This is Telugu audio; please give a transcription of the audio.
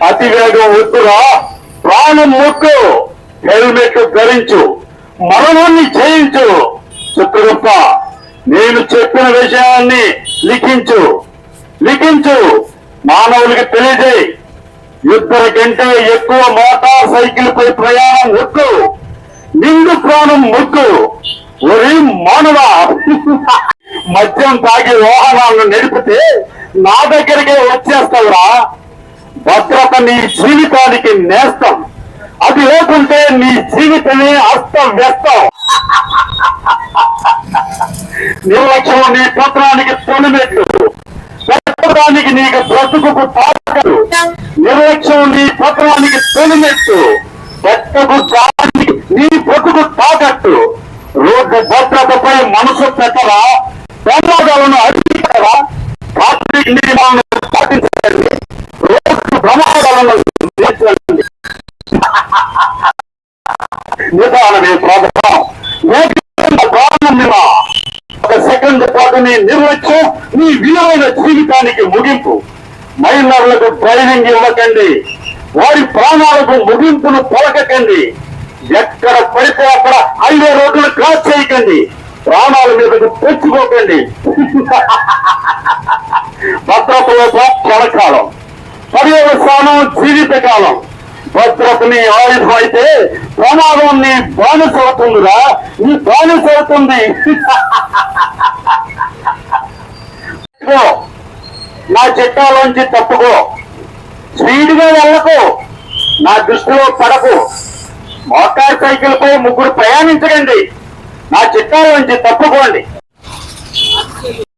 అతివేగం వద్దురా, ప్రాణం మొక్కు, హెల్మెట్ ధరించు, మరణాన్ని జయించు. చిత్రగుప్త, నేను చెప్పిన విషయాన్ని లిఖించు, లిఖించు, మానవులకి తెలియజేయి. ఇద్దరి కంటే ఎక్కువ మోటార్ సైకిల్ పై ప్రయాణం వద్దు, నిండు ప్రాణం ముద్దు. ఒరి మానవ, మద్యం తాగి వాహనాలను నడిపితే నా దగ్గరికే వచ్చేస్తావురా. భద్రత నీ జీవితానికి నేస్తం, అది లేకుంటే నీ జీవితమే అస్తవ్యస్తం. నిర్లక్ష్యం నీ పత్రానికి తొలిమెట్లు, పెట్టడానికి నీకు బ్రతుకు తాకదు. నిర్లక్ష్యం నీ పత్రానికి తొలిమెట్లు, పెట్టడానికి నీ బ్రతుకు తాకట్టు. రోడ్డు భద్రతపై మనసు పెట్టరా, ప్రమాదాలను అడ్డుకరా, ట్రాఫిక్ నియమాలను పాటించండి, రోడ్డు ప్రమాదాలను తీర్చండి. నిదానమే ప్రాధం, ఒక సెకండ్ పాటు నీ నిర్లక్ష్యం నీ విలువైన జీవితానికి ముగింపు. మైనర్లకు డ్రైవింగ్ ఇవ్వకండి, వారి ప్రాణాలకు ముగింపును పలకకండి. ఎక్కడ పడితే అక్కడ హైవే రోడ్డును క్రాస్ చేయకండి, ప్రాణాల మీదకు తెచ్చుకోకండి. భద్రతలో క్షణకాలం, పర్యవసానం జీవితకాలం. భద్రతని ఆయుధం అయితే ప్రమాదం నీ బానిస అవుతుందిరా, నీ బానిస అవుతుంది. నా చట్టాలోంచి తప్పుకో, స్పీడ్గా వెళ్ళకు, నా దృష్టిలో పడకు. మోటార్ సైకిల్ పై ముగ్గురు ప్రయాణించకండి, నా చట్టాలోంచి తప్పుకోండి.